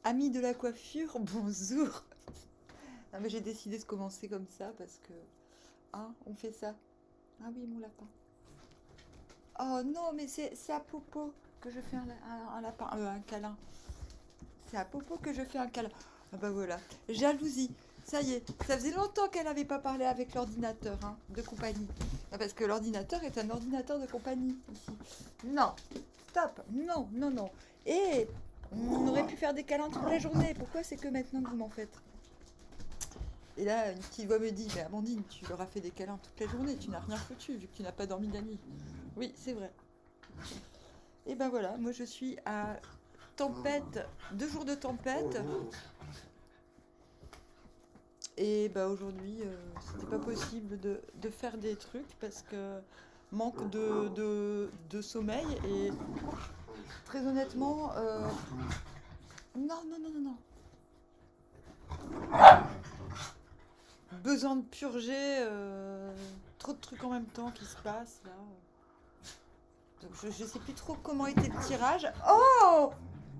Amis de la coiffure, bonjour. Non mais j'ai décidé de commencer comme ça parce que... Hein, on fait ça. Ah oui, mon lapin. Oh non, mais c'est à Popo que je fais un lapin, un câlin. C'est à Popo que je fais un câlin. Ah bah voilà, jalousie. Ça y est, ça faisait longtemps qu'elle n'avait pas parlé avec l'ordinateur hein, de compagnie. Ah, parce que l'ordinateur est un ordinateur de compagnie ici. Non, stop, non, non, non. Et on aurait pu faire des câlins toute la journée. Pourquoi c'est que maintenant que vous m'en faites? Et là, une petite voix me dit, mais Amandine, tu leur as fait des câlins toute la journée, tu n'as rien foutu vu que tu n'as pas dormi de la nuit. Oui, c'est vrai. Et ben voilà, moi je suis à tempête, 2 jours de tempête. Et bah aujourd'hui, c'était pas possible de faire des trucs parce que manque de sommeil. Et très honnêtement, non, non, non, non, non. Besoin de purger, trop de trucs en même temps qui se passent là. Donc je sais plus trop comment était le tirage. Oh!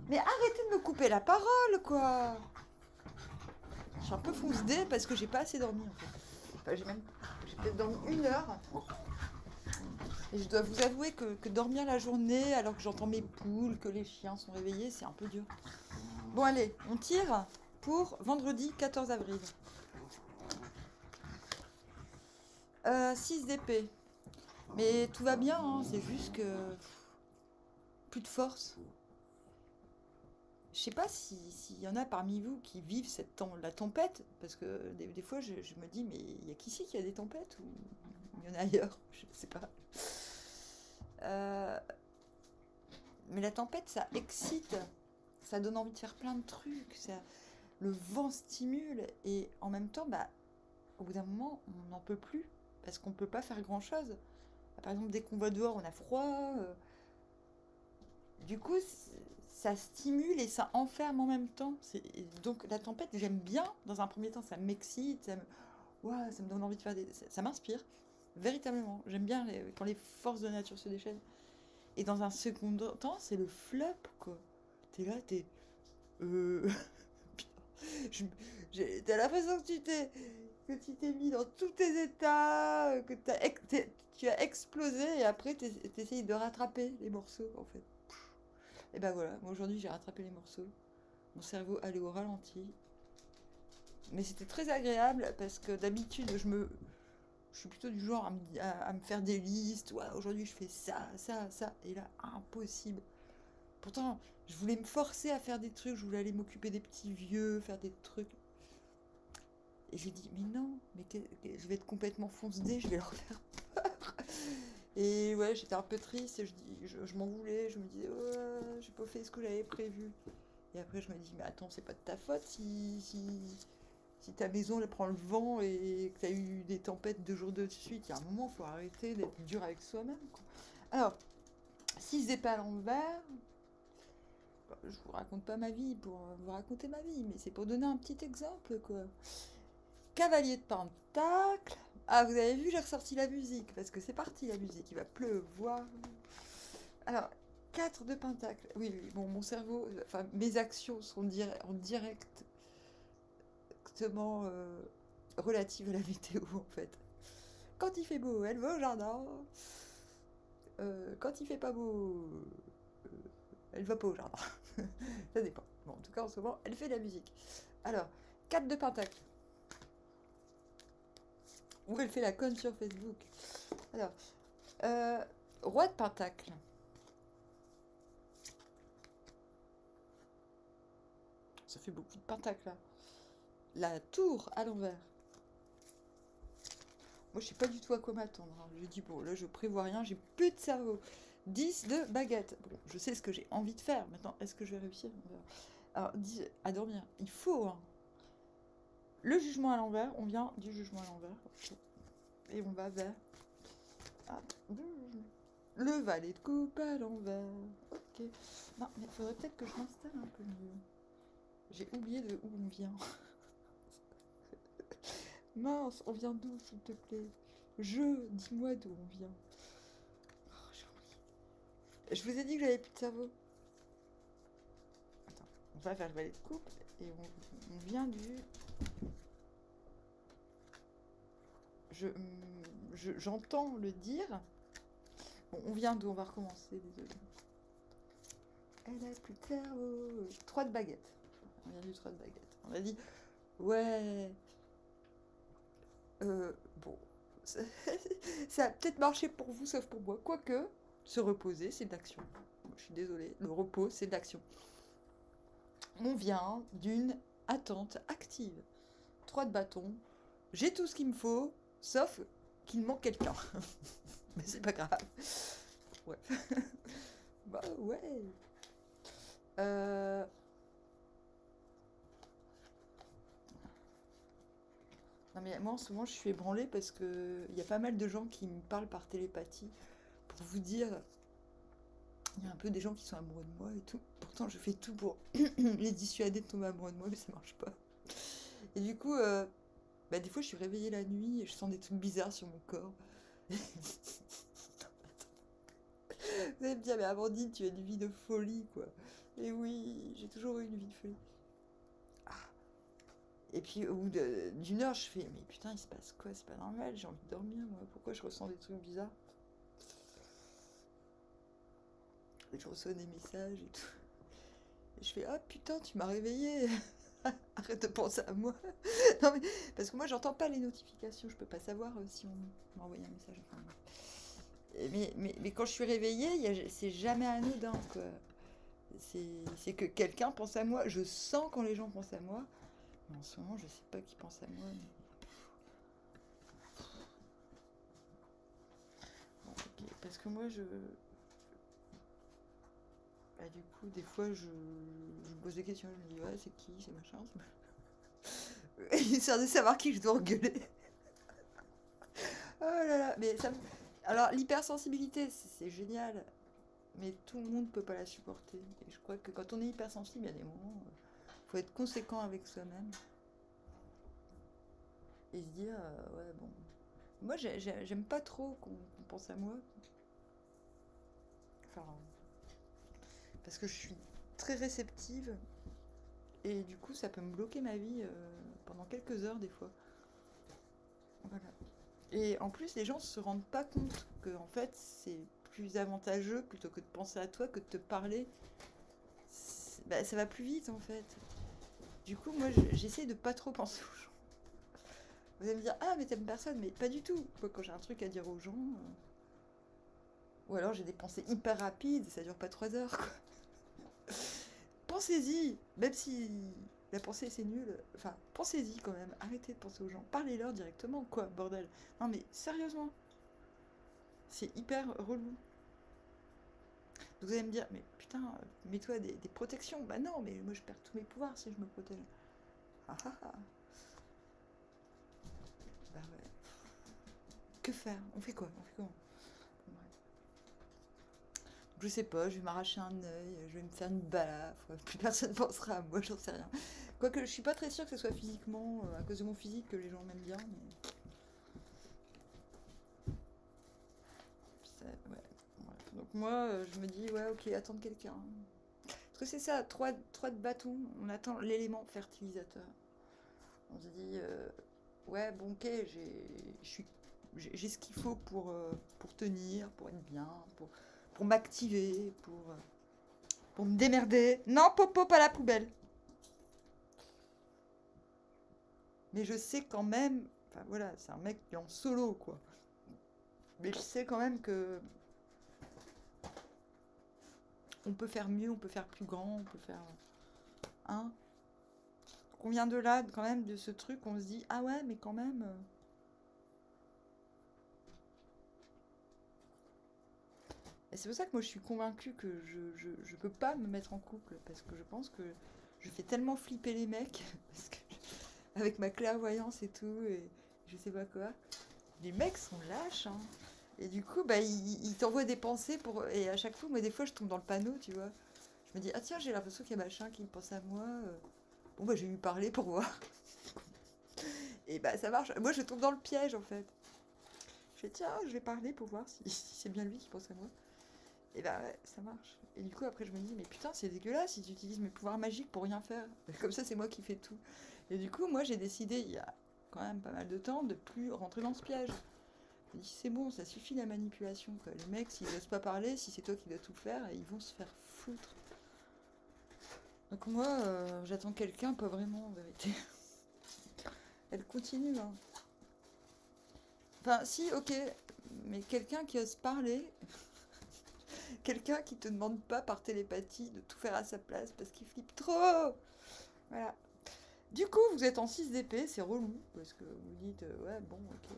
Mais arrêtez de me couper la parole, quoi! Je suis un peu fonce-dé parce que j'ai pas assez dormi en fait. Enfin, j'ai peut-être dormi 1 heure. Et je dois vous avouer que dormir la journée alors que j'entends mes poules, que les chiens sont réveillés, c'est un peu dur. Bon allez, on tire pour vendredi 14 avril. 6 d'épée. Mais tout va bien, hein, c'est juste que plus de force. Je sais pas s'il y en a parmi vous qui vivent la tempête, parce que des fois je me dis, mais il y a qu'ici qui a des tempêtes ou il y en a ailleurs, je sais pas. Euh, mais la tempête, ça excite, ça donne envie de faire plein de trucs, le vent stimule et en même temps, bah, au bout d'un moment, on n'en peut plus parce qu'on peut pas faire grand chose. Par exemple, dès qu'on va dehors, on a froid. Du coup, ça stimule et ça enferme en même temps. Donc la tempête, j'aime bien. Dans un premier temps, ça m'excite, ouah, ça me donne envie de faire ça m'inspire, véritablement. J'aime bien quand les forces de la nature se déchaînent. Et dans un second temps, c'est le flop, quoi. T'es là, t'es... Euh... je- T'as l'impression que tu t'es mis dans tous tes états, tu as explosé et après t'essayes de rattraper les morceaux, en fait. Et ben voilà, moi aujourd'hui j'ai rattrapé les morceaux. Mon cerveau allait au ralenti. Mais c'était très agréable parce que d'habitude je suis plutôt du genre à me faire des listes. Ouais, aujourd'hui je fais ça, ça, ça. Et là, impossible. Pourtant, je voulais me forcer à faire des trucs. Je voulais aller m'occuper des petits vieux, faire des trucs. Et j'ai dit, mais non, je vais être complètement fonce-dé, je vais leur faire peur. Et ouais, j'étais un peu triste. Je m'en voulais. Je me disais, ouais, j'ai pas fait ce que j'avais prévu. Et après, je me dis, mais attends, c'est pas de ta faute si ta maison elle prend le vent et que tu as eu des tempêtes 2 jours de suite. Il y a un moment, il faut arrêter d'être dur avec soi-même, quoi. Alors, si c'est pas à l'envers, je vous raconte pas ma vie pour vous raconter ma vie, mais c'est pour donner un petit exemple, quoi. Cavalier de pentacle. Ah, vous avez vu, j'ai ressorti la musique, parce que c'est parti la musique, il va pleuvoir. Alors, 4 de pentacle. Oui, oui, bon, mon cerveau, enfin, mes actions sont en directement relatives à la météo, en fait. Quand il fait beau, elle va au jardin. Quand il fait pas beau, elle va pas au jardin. Ça dépend. Bon, en tout cas, en ce moment, elle fait de la musique. Alors, 4 de pentacle. Ou elle fait la conne sur Facebook. Alors, euh, roi de pentacle. Ça fait beaucoup de pentacles là. La tour à l'envers. Moi, je sais pas du tout à quoi m'attendre, hein. Je dis, bon, là, je prévois rien, j'ai plus de cerveau. 10 de baguette. Bon, je sais ce que j'ai envie de faire. Maintenant, est-ce que je vais réussir? Alors, 10 à dormir. Il faut, hein. Le jugement à l'envers, on vient du jugement à l'envers. Et on va vers... Ah, le valet de coupe à l'envers. Ok. Non, mais il faudrait peut-être que je m'installe un peu mieux. J'ai oublié de où on vient. Mince, on vient d'où, s'il te plaît? Dis-moi d'où on vient. Oh, j'ai oublié. Je vous ai dit que j'avais plus de cerveau. Attends, va faire le valet de coupe et on vient du... J'entends le dire. Bon, on vient d'où? On va recommencer, désolé. Elle a plus de cerveau. 3 de baguette. On vient du 3 de baguette. On a dit, ouais... bon, ça a peut-être marché pour vous, sauf pour moi. Quoique, se reposer, c'est de l'action. Je suis désolée, le repos, c'est de l'action. On vient d'une attente active. 3 de bâton. J'ai tout ce qu'il me faut, sauf qu'il me manque quelqu'un. Mais c'est pas grave. Ouais. Bah ouais. Non mais moi en ce moment je suis ébranlée parce que il y a pas mal de gens qui me parlent par télépathie pour vous dire, il y a un peu des gens qui sont amoureux de moi et tout. Pourtant je fais tout pour les dissuader de tomber amoureux de moi mais ça marche pas. Et du coup, bah, des fois je suis réveillée la nuit et je sens des trucs bizarres sur mon corps. Vous allez me dire mais Amandine tu as une vie de folie quoi. Et oui, j'ai toujours eu une vie de folie. Et puis au bout d'une heure, je fais mais putain, il se passe quoi? C'est pas normal, j'ai envie de dormir moi. Pourquoi je ressens des trucs bizarres? Et je reçois des messages et tout. Et je fais ah putain, tu m'as réveillée. Arrête de penser à moi. Non mais parce que moi j'entends pas les notifications, je peux pas savoir si on m'a envoyé un message. Enfin, mais quand je suis réveillée, c'est jamais anodin quoi. C'est que quelqu'un pense à moi. Je sens quand les gens pensent à moi. Mais en ce moment, je sais pas qui pense à moi. Mais... Bon, ok. Parce que moi, bah, du coup, des fois, je me pose des questions. Je me dis, ouais, c'est qui, c'est machin. Histoire de savoir qui je dois engueuler. Oh là là. Mais ça me... Alors, l'hypersensibilité, c'est génial. Mais tout le monde peut pas la supporter. Et je crois que quand on est hypersensible, il y a des moments, faut être conséquent avec soi-même. Et se dire, ouais, bon. Moi, j'aime pas trop qu'on pense à moi. Enfin, parce que je suis très réceptive. Et du coup, ça peut me bloquer ma vie pendant quelques heures, des fois. Voilà. Et en plus, les gens se rendent pas compte que, en fait, c'est plus avantageux, plutôt que de penser à toi, que de te parler. Bah, ça va plus vite, en fait. Du coup, moi, j'essaie de pas trop penser aux gens. Vous allez me dire, ah, mais t'aimes personne, mais pas du tout. Moi, quand j'ai un truc à dire aux gens, ou alors j'ai des pensées hyper rapides, ça dure pas 3 heures, quoi. Pensez-y, même si la pensée c'est nul, enfin, pensez-y quand même, arrêtez de penser aux gens, parlez-leur directement, quoi, bordel. Non mais, sérieusement, c'est hyper relou. Vous allez me dire, mais putain, mets-toi des protections. Bah non, mais moi je perds tous mes pouvoirs si je me protège. Ah ah ah. Bah ouais. Que faire? On fait quoi? On fait comment? Bon, bref. Je sais pas, je vais m'arracher un œil, je vais me faire une balafre, plus personne pensera à moi, j'en sais rien. Quoique je suis pas très sûre que ce soit physiquement, à cause de mon physique, que les gens m'aiment bien, mais... Ouais. Bref. Donc moi, je me dis, ouais, ok, attendre quelqu'un. Parce que c'est ça, 3 de bâton, on attend l'élément fertilisateur. On se dit, ouais, bon, ok, j'ai ce qu'il faut pour tenir, pour être bien, pour m'activer, pour me démerder. Non, popo, pas la poubelle. Mais je sais quand même, enfin voilà, c'est un mec qui est en solo, quoi. Mais je sais quand même que on peut faire mieux, on peut faire plus grand, on peut faire... Hein? On vient de là, quand même, de ce truc, on se dit, ah ouais, mais quand même... Et c'est pour ça que moi je suis convaincue que je peux pas me mettre en couple, parce que je pense que je fais tellement flipper les mecs, parce que avec ma clairvoyance et tout, et je sais pas quoi, les mecs sont lâches, hein. Et du coup, bah, ils t'envoient des pensées pour... Et à chaque fois, moi, des fois, je tombe dans le panneau, tu vois. Je me dis, ah tiens, j'ai l'impression qu'il y a machin qui pense à moi. Bon, bah, je vais lui parler pour voir. Et bah, ça marche. Moi, je tombe dans le piège, en fait. Je fais, tiens, je vais parler pour voir si c'est bien lui qui pense à moi. Et bah ouais, ça marche. Et du coup, après, je me dis, mais putain, c'est dégueulasse si tu utilises mes pouvoirs magiques pour rien faire. Comme ça, c'est moi qui fais tout. Et du coup, moi, j'ai décidé, il y a quand même pas mal de temps, de plus rentrer dans ce piège. Je me dis, c'est bon, ça suffit la manipulation, quoi. Les mecs, s'ils n'osent pas parler, si c'est toi qui dois tout faire, ils vont se faire foutre. Donc moi, j'attends quelqu'un, pas vraiment, en vérité. Elle continue, hein. Enfin, si, ok, mais quelqu'un qui ose parler, quelqu'un qui te demande pas par télépathie de tout faire à sa place parce qu'il flippe trop. Voilà. Du coup, vous êtes en 6 d'épée, c'est relou, parce que vous dites, ouais, bon, ok.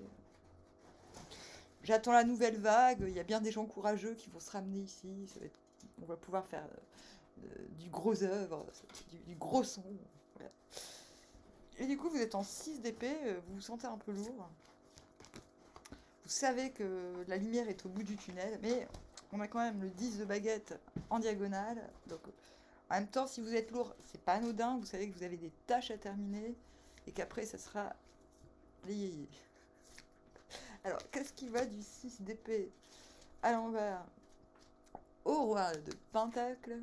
J'attends la nouvelle vague, il y a bien des gens courageux qui vont se ramener ici, on va pouvoir faire du gros œuvre, du gros son. Voilà. Et du coup, vous êtes en 6 d'épée, vous vous sentez un peu lourd. Vous savez que la lumière est au bout du tunnel, mais on a quand même le 10 de baguette en diagonale. Donc, en même temps, si vous êtes lourd, c'est pas anodin. Vous savez que vous avez des tâches à terminer et qu'après, ça sera les yéyés. Alors, qu'est-ce qui va du 6 d'épée à l'envers au roi de pentacle,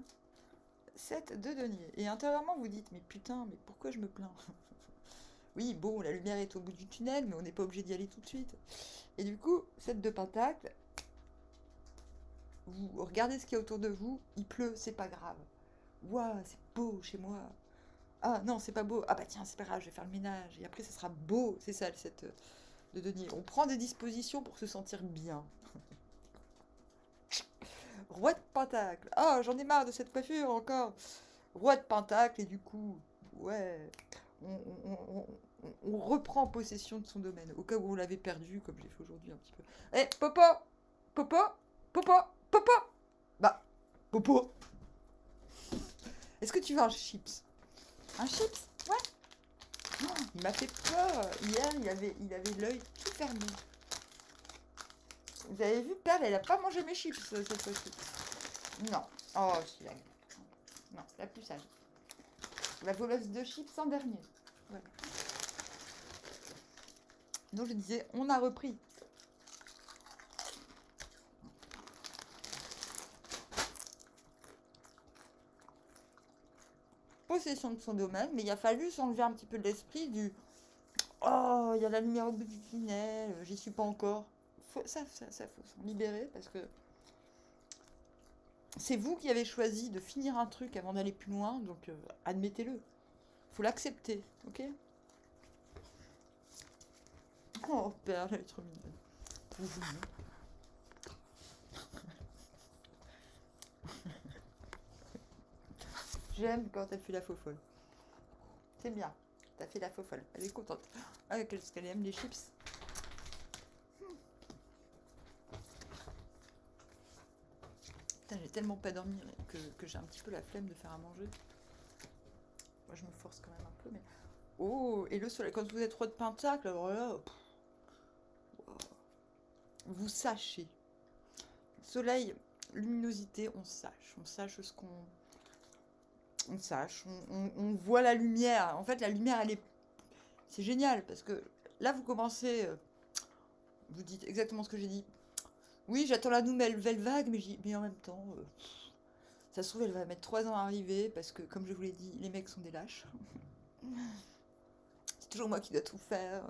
7 de denier. Et intérieurement, vous dites, mais putain, mais pourquoi je me plains? Oui, bon, la lumière est au bout du tunnel, mais on n'est pas obligé d'y aller tout de suite. Et du coup, 7 de pentacle, vous regardez ce qu'il y a autour de vous, il pleut, c'est pas grave. Waouh, c'est beau chez moi. Ah non, c'est pas beau. Ah bah tiens, c'est pas grave, je vais faire le ménage. Et après, ça sera beau. C'est ça, le 7 de denier. On prend des dispositions pour se sentir bien. Roi de pentacle. Ah, j'en ai marre de cette coiffure encore. Roi de pentacle, et du coup, ouais, on reprend possession de son domaine. Au cas où on l'avait perdu, comme j'ai fait aujourd'hui un petit peu. Eh, Popo Popo Popo Popo Bah, Popo, est-ce que tu veux un chips? Un chips? Ouais. Oh, il m'a fait peur. Hier, il avait l'œil tout fermé. Vous avez vu, Perle, elle a pas mangé mes chips cette fois-ci. Non. Oh, celui-là. Non, c'est la plus sage. La voleuse de chips en dernier. Voilà. Donc je disais, on a repris. Possession de son domaine, mais il a fallu s'enlever un petit peu de l'esprit du oh, il y a la lumière au bout du tunnel, j'y suis pas encore. Ça faut s'en libérer parce que c'est vous qui avez choisi de finir un truc avant d'aller plus loin, donc admettez-le. Faut l'accepter, ok? Oh, Perle, elle est trop mignonne. J'aime quand elle fait la faux folle. C'est bien, t'as fait la faux folle. Elle est contente. Ah, qu'est-ce qu'elle aime les chips. Putain, j'ai tellement pas dormi que j'ai un petit peu la flemme de faire à manger. Moi, je me force quand même un peu, mais... Oh, et le soleil, quand vous êtes roi de pentacle, alors là... Wow. Vous sachez. Soleil, luminosité, on sache ce qu'on... On sache, on voit la lumière. En fait, la lumière, elle est... C'est génial, parce que là, vous commencez... vous dites exactement ce que j'ai dit. Oui, j'attends la nouvelle vague, mais en même temps... ça se trouve, elle va mettre 3 ans à arriver, parce que, comme je vous l'ai dit, les mecs sont des lâches. C'est toujours moi qui dois tout faire.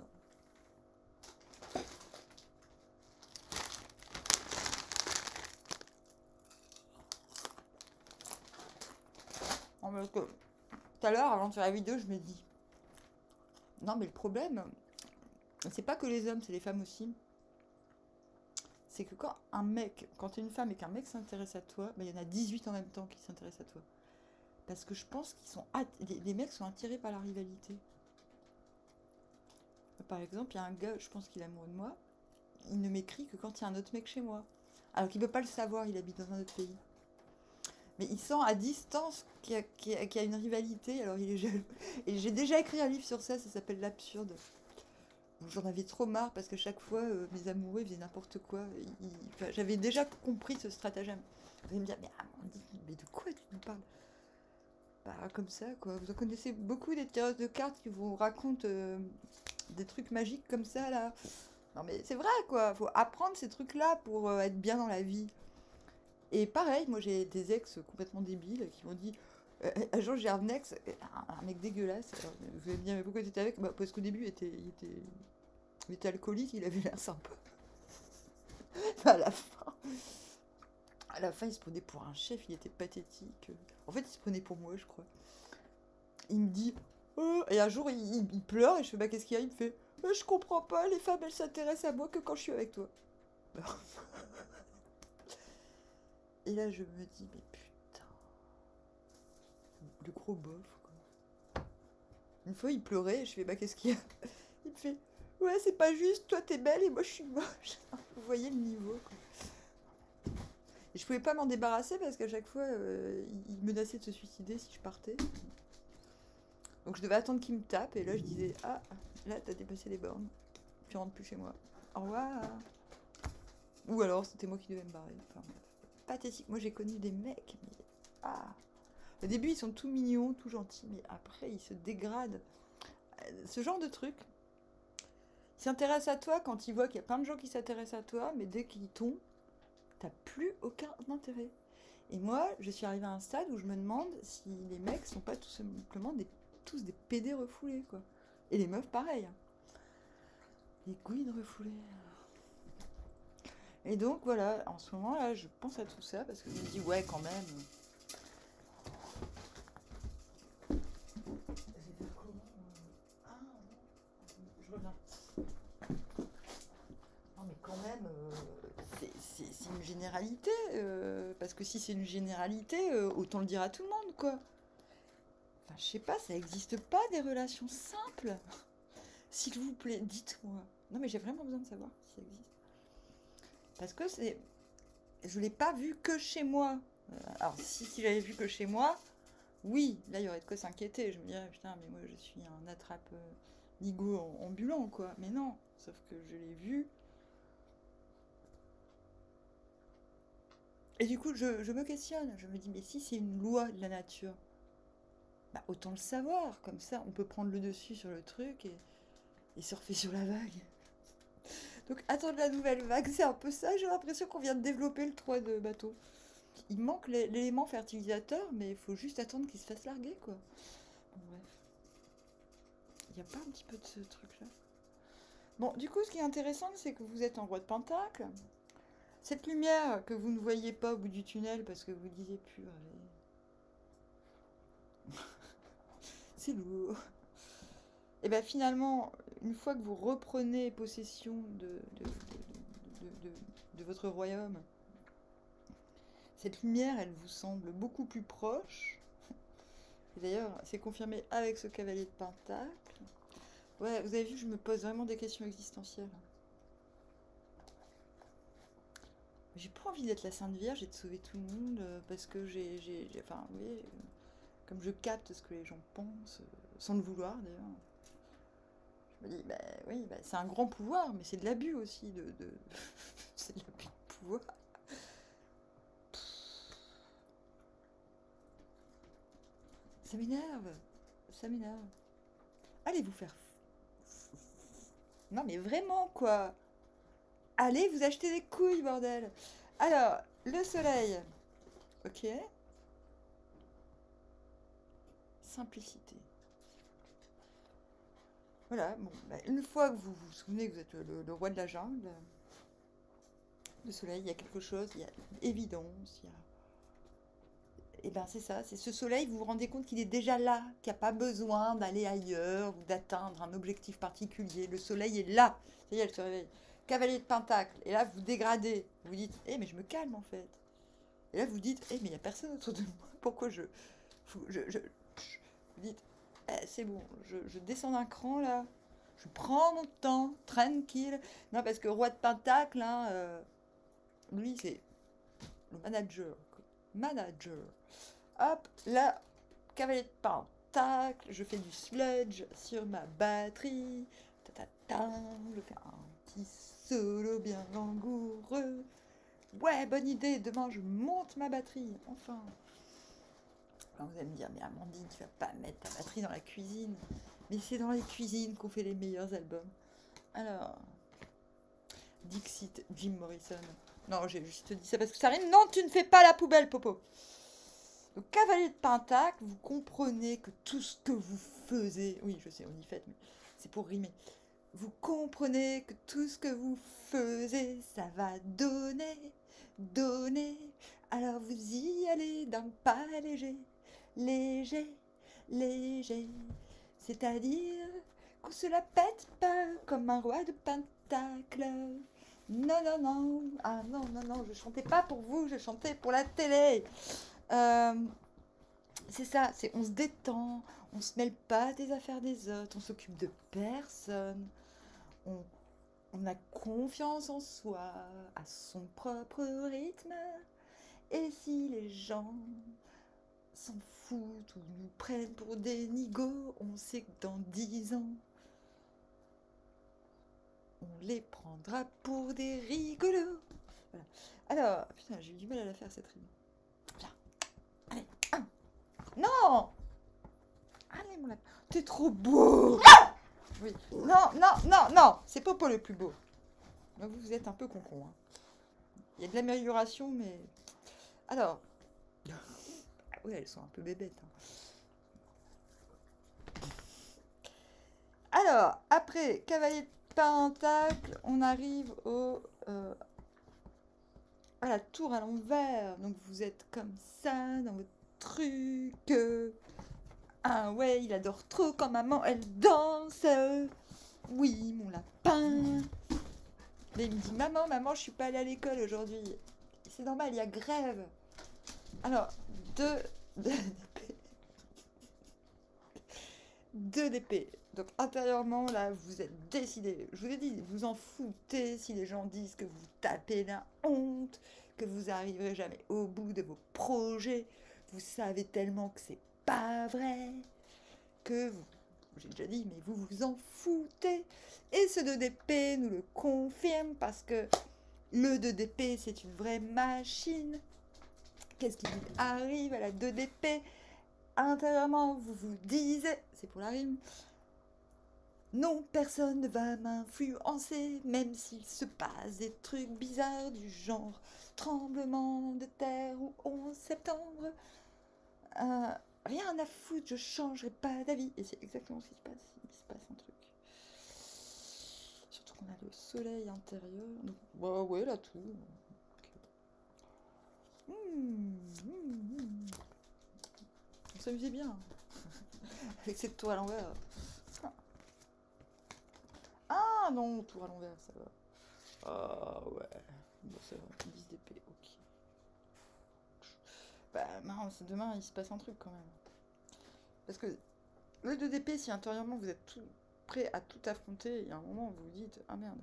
Parce que tout à l'heure, avant de faire la vidéo, je me dis non, mais le problème, c'est pas que les hommes, c'est les femmes aussi. C'est que quand t'es une femme et qu'un mec s'intéresse à toi, il y en a 18 en même temps qui s'intéressent à toi. Parce que je pense les mecs sont attirés par la rivalité. Par exemple, il y a un gars, je pense qu'il est amoureux de moi, il ne m'écrit que quand il y a un autre mec chez moi. Alors qu'il ne peut pas le savoir, il habite dans un autre pays. Mais il sent à distance qu'il y a une rivalité, alors il est jaloux. Et j'ai déjà écrit un livre sur ça s'appelle L'Absurde. J'en avais trop marre parce que chaque fois, mes amoureux faisaient n'importe quoi. J'avais déjà compris ce stratagème. Vous allez me dire, mais Amandine, mais de quoi tu nous parles? Bah, comme ça, quoi. Vous en connaissez beaucoup des tireuses de cartes qui vous racontent des trucs magiques comme ça, là. Non, mais c'est vrai, quoi. Faut apprendre ces trucs-là pour être bien dans la vie. Et pareil, moi j'ai des ex complètement débiles qui m'ont dit un jour j'ai un ex, un mec dégueulasse. Alors, vous allez me dire, mais pourquoi t'étais avec? Bah, parce qu'au début il était alcoolique, il avait l'air sympa. à la fin, à la fin, il se prenait pour un chef, il était pathétique. En fait, il se prenait pour moi, je crois. Il me dit, oh, et un jour il pleure et je fais, bah qu'est-ce qu'il y a? Il me fait, je comprends pas, les femmes elles s'intéressent à moi que quand je suis avec toi. Et là je me dis, mais putain, le gros bof, quoi. Une fois il pleurait et je fais, bah qu'est-ce qu'il y a? Il me fait, ouais, c'est pas juste, toi t'es belle et moi je suis moche. Vous voyez le niveau, quoi. Et je pouvais pas m'en débarrasser parce qu'à chaque fois il menaçait de se suicider si je partais. Donc je devais attendre qu'il me tape et là je disais, ah, là t'as dépassé les bornes, tu rentres plus chez moi. Au revoir. Ou alors c'était moi qui devais me barrer. Enfin, bref. Pathétique. Moi j'ai connu des mecs, mais ah. Au début ils sont tout mignons, tout gentils, mais après ils se dégradent. Ce genre de truc. Ils s'intéressent à toi quand ils voient qu'il y a plein de gens qui s'intéressent à toi, mais dès qu'ils tombent, t'as plus aucun intérêt. Et moi, je suis arrivée à un stade où je me demande si les mecs sont pas tout simplement tous des pédés refoulés, quoi. Et les meufs, pareil. Les gouines refoulées. Et donc, voilà, en ce moment, là, je pense à tout ça, parce que je me dis, ouais, quand même. Je reviens. Non, mais quand même, c'est une généralité. Parce que si c'est une généralité, autant le dire à tout le monde, quoi. Enfin, je sais pas, ça existe pas des relations simples. S'il vous plaît, dites-moi. Non, mais j'ai vraiment besoin de savoir si ça existe. Parce que c'est... Je l'ai pas vu que chez moi. Alors, si j'avais vu que chez moi, oui, là, il y aurait de quoi s'inquiéter. Je me dirais, putain, mais moi, je suis un attrape-nigo ambulant, quoi. Mais non, sauf que je l'ai vu. Et du coup, je me questionne. Je me dis, mais si c'est une loi de la nature, bah, autant le savoir. Comme ça, on peut prendre le dessus sur le truc et surfer sur la vague. Donc, attendre la nouvelle vague, c'est un peu ça. J'ai l'impression qu'on vient de développer le 3 de bateau. Il manque l'élément fertilisateur, mais il faut juste attendre qu'il se fasse larguer, quoi. Bon, bref. Il n'y a pas un petit peu de ce truc-là? Bon, du coup, ce qui est intéressant, c'est que vous êtes en roi de pentacle. Cette lumière que vous ne voyez pas au bout du tunnel parce que vous disiez plus, c'est lourd. Et bien finalement, une fois que vous reprenez possession de votre royaume, cette lumière, elle vous semble beaucoup plus proche. Et d'ailleurs, c'est confirmé avec ce cavalier de pentacle. Ouais, vous avez vu, je me pose vraiment des questions existentielles. J'ai pas envie d'être la Sainte Vierge et de sauver tout le monde parce que enfin, vous voyez, comme je capte ce que les gens pensent, sans le vouloir d'ailleurs. Je me dis, bah oui, bah, c'est un grand pouvoir, mais c'est de l'abus aussi. C'est de l'abus de pouvoir. Ça m'énerve. Ça m'énerve. Allez vous faire. Non, mais vraiment, quoi. Allez vous acheter des couilles, bordel. Alors, le soleil. Ok. Simplicité. Voilà, bon, bah, une fois que vous vous souvenez que vous êtes le roi de la jungle, le soleil, il y a quelque chose, il y a évidence, il y a... Et ben c'est ça, c'est ce soleil, vous vous rendez compte qu'il est déjà là, qu'il n'y a pas besoin d'aller ailleurs ou d'atteindre un objectif particulier. Le soleil est là, ça y est, elle se réveille. Cavalier de pentacle, et là vous dégradez, vous dites, mais je me calme en fait. Et là vous dites, mais il n'y a personne autour de moi, pourquoi vous dites, c'est bon, je descends d'un cran là, je prends mon temps, tranquille. Non, parce que roi de pentacle, hein, lui, c'est le manager. Quoi. Manager. Hop, là, cavalier de pentacle, je fais du sludge sur ma batterie. Je fais un petit solo bien langoureux. Ouais, bonne idée, demain je monte ma batterie, enfin. Alors vous allez me dire, mais Amandine, tu vas pas mettre ta batterie dans la cuisine. Mais c'est dans les cuisines qu'on fait les meilleurs albums. Alors, Dixit, Jim Morrison. Non, j'ai juste dit ça parce que ça rime. Non, tu ne fais pas la poubelle, Popo. Donc, cavalier de pentacle, vous comprenez que tout ce que vous faisiez... Oui, je sais, on y fait, mais c'est pour rimer. Vous comprenez que tout ce que vous faisiez, ça va donner. Alors vous y allez d'un pas léger, léger, léger. C'est-à-dire qu'on se la pète pas comme un roi de pentacle. Non, non, non. Ah non, non, non, je chantais pas pour vous, je chantais pour la télé. Euh, c'est ça, c'est on se détend, on se mêle pas des affaires des autres, on s'occupe de personne. On, on a confiance en soi, à son propre rythme. Et si les gens s'en foutent ou nous prennent pour des nigauds, on sait que dans 10 ans, on les prendra pour des rigolos. Voilà. Alors, putain, j'ai eu du mal à la faire cette rime. Viens, allez, un. Non. Allez, mon lapin. T'es trop beau. Oui. Non, non, non, non. C'est Popo le plus beau. Mais vous êtes un peu concon. Hein. Il y a de l'amélioration, mais... Alors... Oui, elles sont un peu bébêtes. Hein. Alors, après cavalier de pentacle, on arrive à la tour à l'envers. Donc vous êtes comme ça dans votre truc. Ah ouais, il adore trop quand maman elle danse. Oui, mon lapin. Mais il me dit maman, maman, je suis pas allée à l'école aujourd'hui. C'est normal, il y a grève. Alors, 2 d'épée. Donc intérieurement, là, vous êtes décidé. Je vous ai dit, vous en foutez si les gens disent que vous tapez la honte, que vous arriverez jamais au bout de vos projets. Vous savez tellement que c'est pas vrai, que vous... J'ai déjà dit, mais vous vous en foutez. Et ce 2 d'épée nous le confirme parce que le 2 d'épée, c'est une vraie machine. Qu'est-ce qui vous arrive à la 2 d'épée? Intérieurement, vous vous disiez, c'est pour la rime, non, personne ne va m'influencer, même s'il se passe des trucs bizarres du genre tremblement de terre ou 11 septembre. Rien à foutre, je changerai pas d'avis. Et c'est exactement ce qui se passe. Il se passe un truc. Surtout qu'on a le soleil intérieur. Donc, bah ouais, là tout. On s'amusait bien. Avec cette tour à l'envers. Ah non, tour à l'envers, ça va. Ah ouais. Bon, ça va. 10 d'épée, ok. Bah mince, demain il se passe un truc quand même. Parce que le 2 d'épée, si intérieurement vous êtes tout prêt à tout affronter, il y a un moment où vous vous dites ah merde,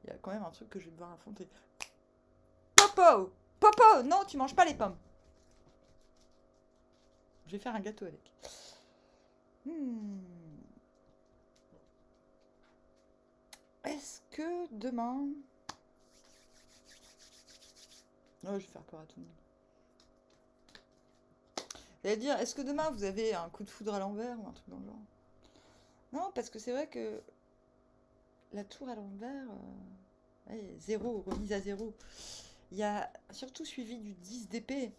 il y a quand même un truc que je vais devoir affronter. Popo, Popo, non, tu manges pas les pommes. Je vais faire un gâteau avec. Est-ce que demain... Oh, je vais faire peur à tout le monde. J'allais dire, est-ce que demain vous avez un coup de foudre à l'envers ou un truc dans le genre? Non, parce que c'est vrai que la tour à l'envers, 0, remise à 0. Il y a surtout suivi du 10 d'épée.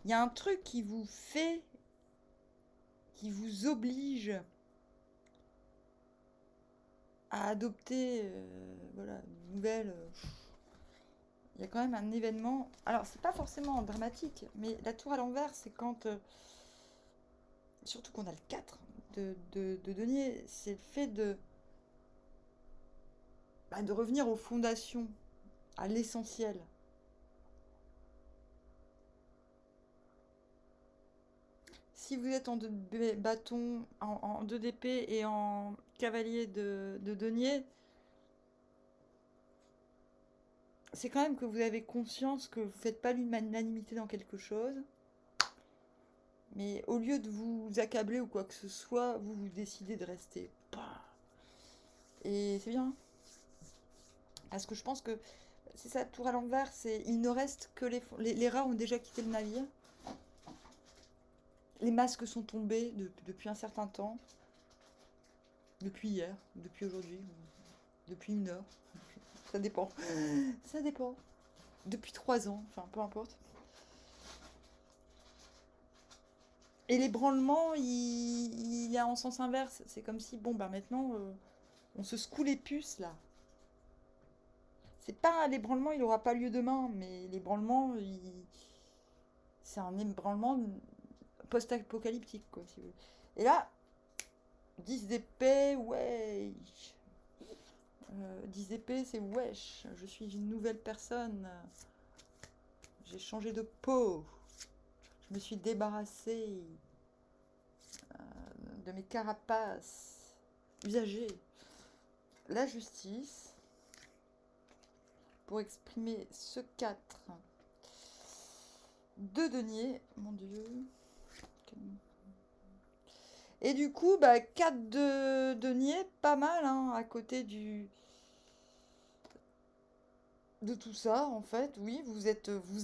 Il y a un truc qui vous fait, qui vous oblige à adopter voilà, une nouvelle... il y a quand même un événement... Alors, c'est pas forcément dramatique, mais la tour à l'envers, c'est quand... surtout qu'on a le 4 de denier, c'est le fait de revenir aux fondations, à l'essentiel. Si vous êtes en 2 bâtons, en 2 d'épée et en cavalier de denier, c'est quand même que vous avez conscience que vous ne faites pas l'unanimité dans quelque chose. Mais au lieu de vous accabler ou quoi que ce soit, vous décidez de rester. Et c'est bien. Parce que je pense que c'est ça, tour à l'envers, c'est il ne reste que les rats ont déjà quitté le navire. Les masques sont tombés depuis un certain temps. Depuis hier, depuis aujourd'hui, depuis 1 heure. Ça dépend. Ça dépend. Depuis 3 ans, enfin peu importe. Et l'ébranlement, il est en sens inverse. C'est comme si, bon, bah maintenant, on se secoue les puces, là. C'est pas l'ébranlement, il n'aura pas lieu demain, mais l'ébranlement, c'est un ébranlement post-apocalyptique, quoi, si vous voulez. Et là, 10 d'épée, ouais. 10 d'épée, c'est wesh. Je suis une nouvelle personne. J'ai changé de peau. Je me suis débarrassée de mes carapaces usagées. La justice. Pour exprimer ce 4. 2 deniers. Mon Dieu. Et du coup, bah, 4 de deniers, pas mal, hein, à côté de tout ça, en fait. Oui, vous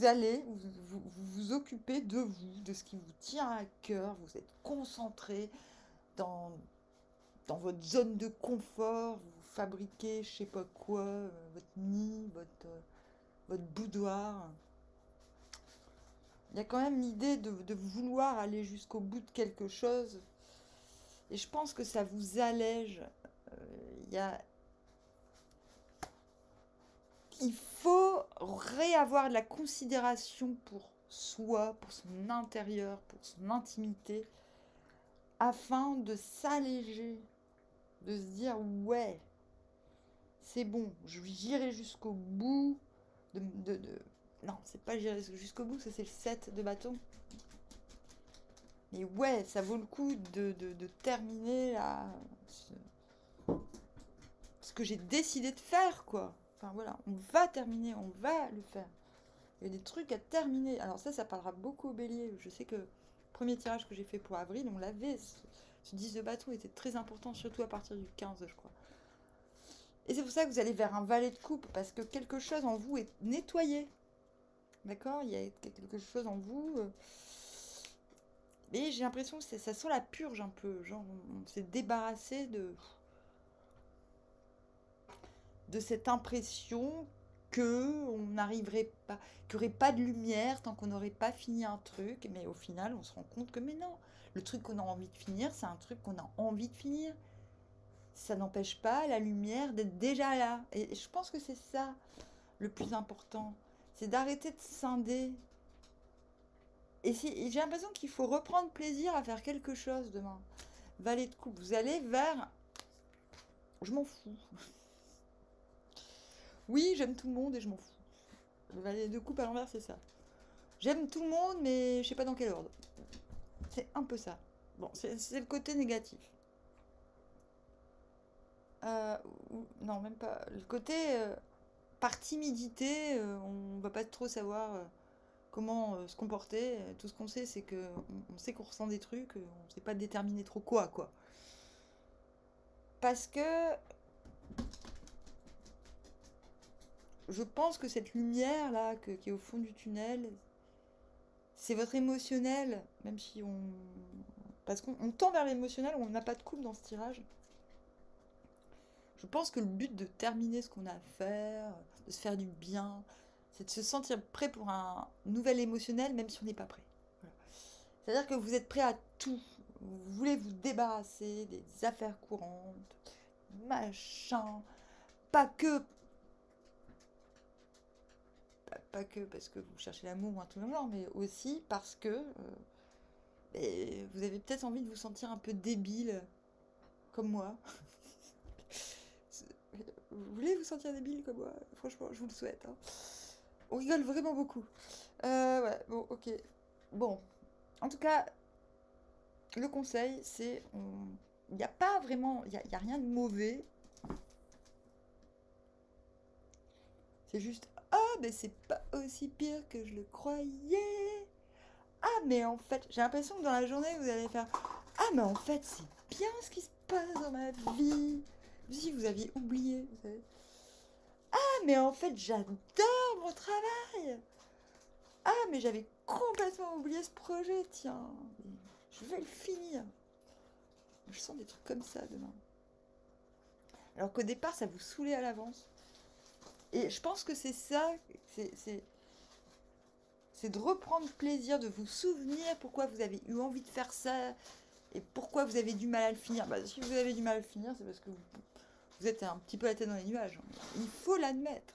allez vous occupez de vous, de ce qui vous tient à cœur. Vous êtes concentré dans, dans votre zone de confort. Vous fabriquez, je sais pas quoi, votre nid, votre boudoir. Il y a quand même l'idée de vouloir aller jusqu'au bout de quelque chose. Et je pense que ça vous allège. Il faut réavoir de la considération pour soi, pour son intérieur, pour son intimité, afin de s'alléger, de se dire ouais, c'est bon, j'irai jusqu'au bout. Non, c'est pas j'irai jusqu'au bout, ça c'est le 7 de bâton. Mais ouais, ça vaut le coup de terminer là, ce que j'ai décidé de faire, quoi. Enfin voilà, on va terminer, on va le faire. Il y a des trucs à terminer. Alors ça parlera beaucoup au bélier. Je sais que le premier tirage que j'ai fait pour avril, on l'avait. Ce 10 de bâton était très important, surtout à partir du 15, je crois. Et c'est pour ça que vous allez vers un valet de coupe, parce que quelque chose en vous est nettoyé. D'accord? Il y a quelque chose en vous. Et j'ai l'impression que ça sent la purge un peu. Genre, on s'est débarrassé de cette impression que on n'arriverait pas, qu'il n'y aurait pas de lumière tant qu'on n'aurait pas fini un truc. Mais au final, on se rend compte que mais non, le truc qu'on a envie de finir, c'est un truc qu'on a envie de finir. Ça n'empêche pas la lumière d'être déjà là. Et je pense que c'est ça le plus important. C'est d'arrêter de scinder. Et j'ai l'impression qu'il faut reprendre plaisir à faire quelque chose demain. Valet de coupe, vous allez vers... Je m'en fous. Oui, j'aime tout le monde et je m'en fous. Le valet de coupe à l'envers, c'est ça. J'aime tout le monde, mais je sais pas dans quel ordre. C'est un peu ça. Bon, c'est le côté négatif. Non, même pas. Le côté... par timidité, on va pas trop savoir comment se comporter. Tout ce qu'on sait, c'est qu'on sait qu'on ressent des trucs, on sait pas déterminer trop quoi. Parce que je pense que cette lumière là, qui est au fond du tunnel, c'est votre émotionnel, même si on... Parce qu'on tend vers l'émotionnel, on n'a pas de coupe dans ce tirage. Je pense que le but de terminer ce qu'on a à faire, de se faire du bien, c'est de se sentir prêt pour un nouvel émotionnel, même si on n'est pas prêt. Voilà. C'est-à-dire que vous êtes prêt à tout. Vous voulez vous débarrasser des affaires courantes, machin. Pas que parce que vous cherchez l'amour ou un truc genre, mais aussi parce que vous avez peut-être envie de vous sentir un peu débile, comme moi. Vous voulez vous sentir débile comme moi? Franchement, je vous le souhaite. Hein. On rigole vraiment beaucoup. Ouais, bon, ok. Bon, en tout cas, le conseil, c'est... Il n'y a pas vraiment... Il n'y a rien de mauvais. C'est juste... Ah, mais c'est pas aussi pire que je le croyais. Ah, mais en fait... J'ai l'impression que dans la journée, vous allez faire... Ah, mais en fait, c'est bien ce qui se passe dans ma vie. Si vous aviez oublié, vous savez. Ah, mais en fait, j'adore mon travail. Ah, mais j'avais complètement oublié ce projet, tiens. Je vais le finir. Je sens des trucs comme ça demain. Alors qu'au départ, ça vous saoulait à l'avance. Et je pense que c'est ça, c'est de reprendre plaisir, de vous souvenir pourquoi vous avez eu envie de faire ça et pourquoi vous avez du mal à le finir. Bah, si vous avez du mal à le finir, c'est parce que vous êtes un petit peu la tête dans les nuages. Il faut l'admettre.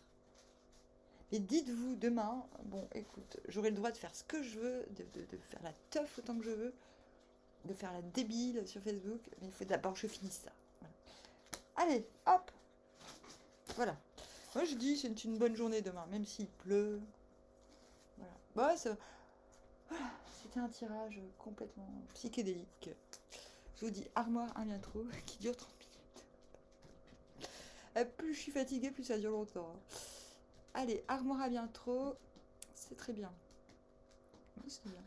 Et dites-vous demain, bon, écoute, j'aurai le droit de faire ce que je veux, de faire la teuf autant que je veux, de faire la débile sur Facebook, mais il faut d'abord que je finisse ça. Voilà. Allez, hop. Voilà. Moi je dis c'est une bonne journée demain, même s'il pleut. Voilà. Bah, voilà. C'était un tirage complètement psychédélique. Je vous dis armoire un bien trop qui dure 30 minutes. Plus je suis fatiguée, plus ça dure longtemps. Allez, armoire à bien trop, c'est très bien. Oui, c'est bien.